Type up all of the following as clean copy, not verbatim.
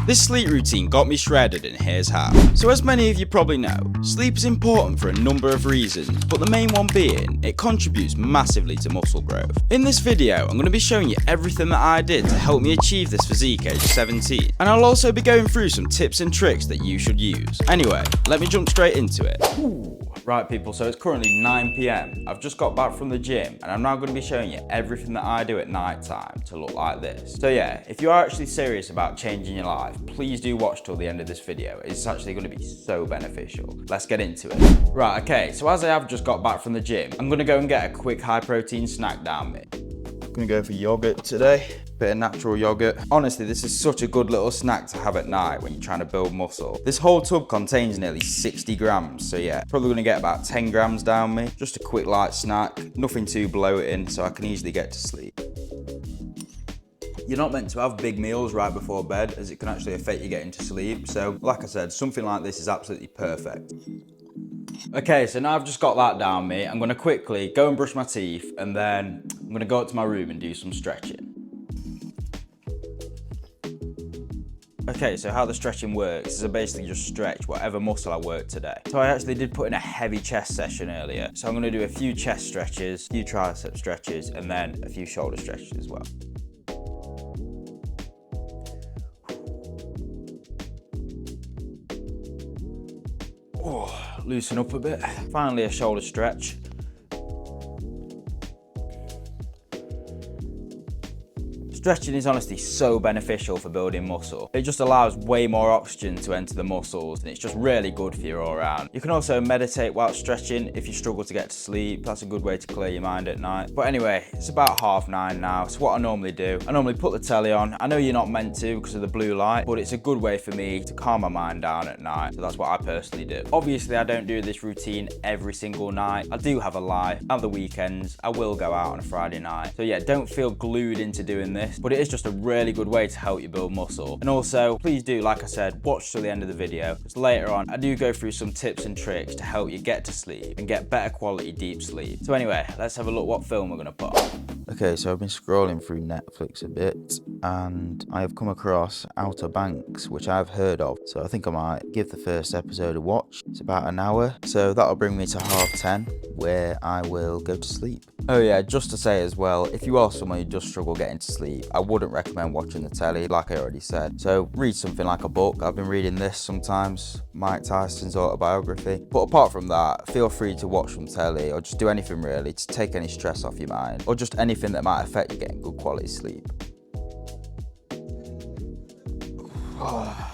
This sleep routine got me shredded, and here's how. So as many of you probably know, sleep is important for a number of reasons, but the main one being, it contributes massively to muscle growth. In this video, I'm going to be showing you everything that I did to help me achieve this physique age 17, and I'll also be going through some tips and tricks that you should use. Anyway, let me jump straight into it. Right people, so it's currently 9 PM. I've just got back from the gym and I'm now going to be showing you everything that I do at night time to look like this. So yeah, if you are actually serious about changing your life, please do watch till the end of this video. It's actually going to be so beneficial. Let's get into it. Right, okay, so as I have just got back from the gym, I'm going to go and get a quick high protein snack down me. I'm going to go for yogurt today. Bit of natural yogurt. Honestly, this is such a good little snack to have at night when you're trying to build muscle. This whole tub contains nearly 60 grams, so yeah, probably gonna get about 10 grams down me. Just a quick light snack, nothing too bloating, so I can easily get to sleep. You're not meant to have big meals right before bed, as it can actually affect you getting to sleep. So, like I said, something like this is absolutely perfect. Okay, so now I've just got that down me, I'm gonna quickly go and brush my teeth, and then I'm gonna go up to my room and do some stretching. Okay, so how the stretching works is I basically just stretch whatever muscle I worked today. So I actually did put in a heavy chest session earlier. So I'm gonna do a few chest stretches, a few tricep stretches, and then a few shoulder stretches as well. Oh, loosen up a bit. Finally a shoulder stretch. Stretching is honestly so beneficial for building muscle. It just allows way more oxygen to enter the muscles, and it's just really good for you all around. You can also meditate while stretching if you struggle to get to sleep. That's a good way to clear your mind at night. But anyway, it's about 9:30 now, so what I normally do, I normally put the telly on. I know you're not meant to because of the blue light, but it's a good way for me to calm my mind down at night, so that's what I personally do. Obviously, I don't do this routine every single night. I do have a life. On the weekends, I will go out on a Friday night. So yeah, don't feel glued into doing this, but it is just a really good way to help you build muscle. And also, please do, like I said, watch till the end of the video, because later on, I do go through some tips and tricks to help you get to sleep and get better quality deep sleep. So anyway, let's have a look what film we're gonna put on. Okay, so I've been scrolling through Netflix a bit, and I have come across Outer Banks, which I've heard of. So I think I might give the first episode a watch. It's about an hour, so that'll bring me to 10:30, where I will go to sleep. Oh yeah, just to say as well, if you are someone who does struggle getting to sleep, I wouldn't recommend watching the telly, like I already said. So read something like a book. I've been reading this sometimes, Mike Tyson's autobiography. But apart from that, feel free to watch some telly, or just do anything really to take any stress off your mind, or just anything that might affect you getting good quality sleep.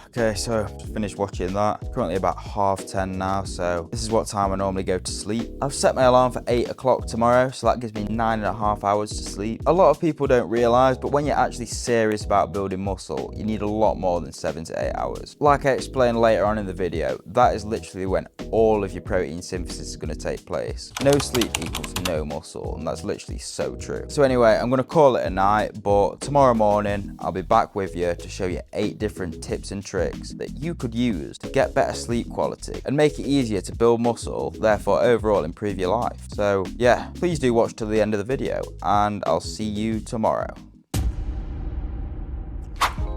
Okay, so just finished watching that. It's currently about 10:30 now, so this is what time I normally go to sleep. I've set my alarm for 8 o'clock tomorrow, so that gives me 9.5 hours to sleep. A lot of people don't realise, but when you're actually serious about building muscle, you need a lot more than 7 to 8 hours. Like I explained later on in the video, that is literally when all of your protein synthesis is going to take place. No sleep equals no muscle, and that's literally so true. So anyway, I'm going to call it a night, but tomorrow morning, I'll be back with you to show you 8 different tips and tricks that you could use to get better sleep quality and make it easier to build muscle, therefore overall improve your life. So yeah, please do watch till the end of the video, and I'll see you tomorrow.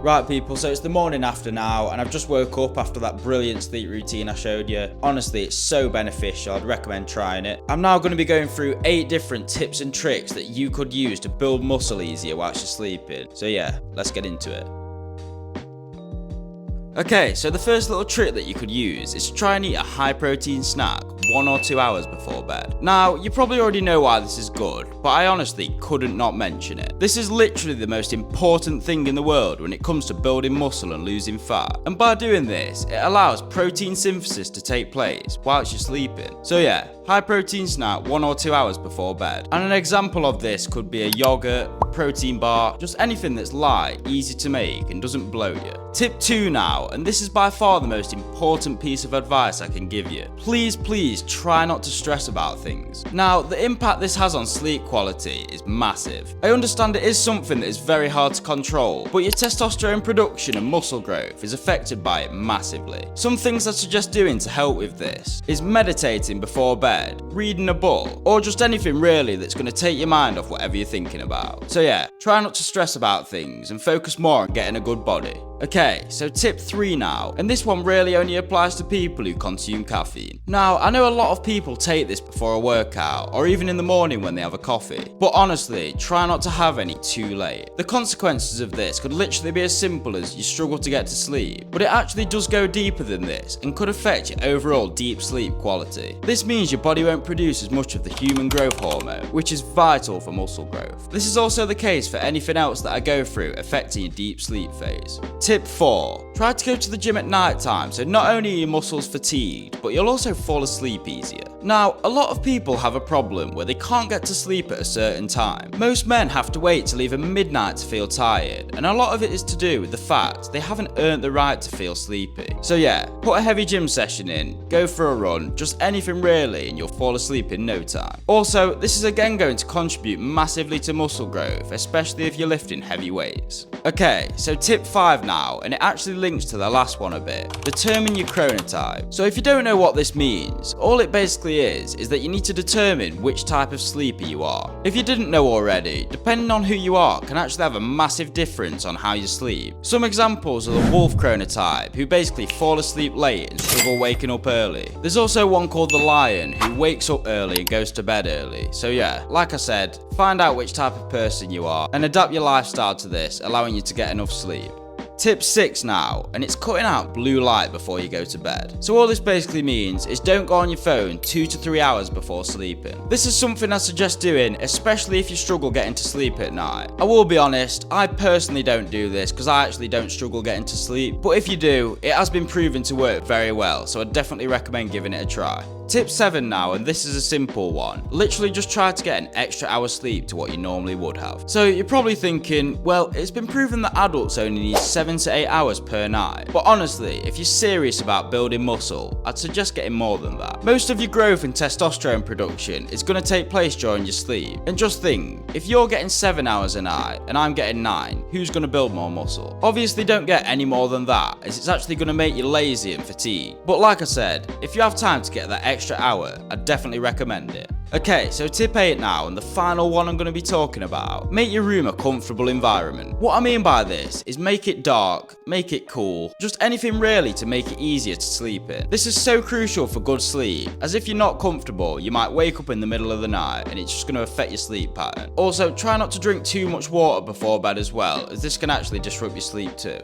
Right people, so it's the morning after now, and I've just woke up after that brilliant sleep routine I showed you. Honestly, it's so beneficial, I'd recommend trying it. I'm now going to be going through 8 different tips and tricks that you could use to build muscle easier whilst you're sleeping. So yeah, let's get into it. Okay, so the first little trick that you could use is to try and eat a high protein snack 1 or 2 hours before bed. Now, you probably already know why this is good, but I honestly couldn't not mention it. This is literally the most important thing in the world when it comes to building muscle and losing fat. And by doing this, it allows protein synthesis to take place whilst you're sleeping. So yeah, high protein snack 1 or 2 hours before bed. And an example of this could be a yogurt, protein bar, just anything that's light, easy to make, and doesn't bloat you. Tip 2 now, and this is by far the most important piece of advice I can give you. Please try not to stress about things. Now, the impact this has on sleep quality is massive. I understand it is something that is very hard to control, but your testosterone production and muscle growth is affected by it massively. Some things I suggest doing to help with this is meditating before bed bed, reading a book, or just anything really that's going to take your mind off whatever you're thinking about. So yeah, try not to stress about things and focus more on getting a good body. Okay, so tip 3 now, and this one really only applies to people who consume caffeine. Now, I know a lot of people take this before a workout, or even in the morning when they have a coffee, but honestly, try not to have any too late. The consequences of this could literally be as simple as you struggle to get to sleep, but it actually does go deeper than this and could affect your overall deep sleep quality. This means your body won't produce as much of the human growth hormone, which is vital for muscle growth. This is also the case for anything else that I go through affecting your deep sleep phase. Tip 4. Try to go to the gym at night time, so not only are your muscles fatigued, but you'll also fall asleep easier. Now, a lot of people have a problem where they can't get to sleep at a certain time. Most men have to wait till even midnight to feel tired, and a lot of it is to do with the fact they haven't earned the right to feel sleepy. So yeah, put a heavy gym session in, go for a run, just anything really, and you'll fall asleep in no time. Also, this is again going to contribute massively to muscle growth, especially if you're lifting heavy weights. Okay, so tip 5 now, and it actually links to the last one a bit. Determine your chronotype. So if you don't know what this means, all it basically is that you need to determine which type of sleeper you are. If you didn't know already, depending on who you are can actually have a massive difference on how you sleep. Some examples are the wolf chronotype, who basically fall asleep late and struggle waking up early. There's also one called the lion, who wakes up early and goes to bed early. So yeah, like I said, find out which type of person you are and adapt your lifestyle to this, allowing you to get enough sleep. Tip 6 now, and it's cutting out blue light before you go to bed. So all this basically means is don't go on your phone 2 to 3 hours before sleeping. This is something I suggest doing, especially if you struggle getting to sleep at night. I will be honest, I personally don't do this because I actually don't struggle getting to sleep, but if you do, it has been proven to work very well, so I definitely recommend giving it a try. Tip 7 now, and this is a simple one. Literally just try to get an extra hour's sleep to what you normally would have. So you're probably thinking, well, it's been proven that adults only need 7 to 8 hours per night. But honestly, if you're serious about building muscle, I'd suggest getting more than that. Most of your growth and testosterone production is going to take place during your sleep. And just think, if you're getting 7 hours a night and I'm getting 9, who's going to build more muscle? Obviously don't get any more than that, as it's actually going to make you lazy and fatigued. But like I said, if you have time to get that extra hour, I'd definitely recommend it. Okay, so tip 8 now, and the final one I'm going to be talking about. Make your room a comfortable environment. What I mean by this is make it dark, make it cool, just anything really to make it easier to sleep in. This is so crucial for good sleep, as if you're not comfortable, you might wake up in the middle of the night and it's just going to affect your sleep pattern. Also, try not to drink too much water before bed as well, as this can actually disrupt your sleep too.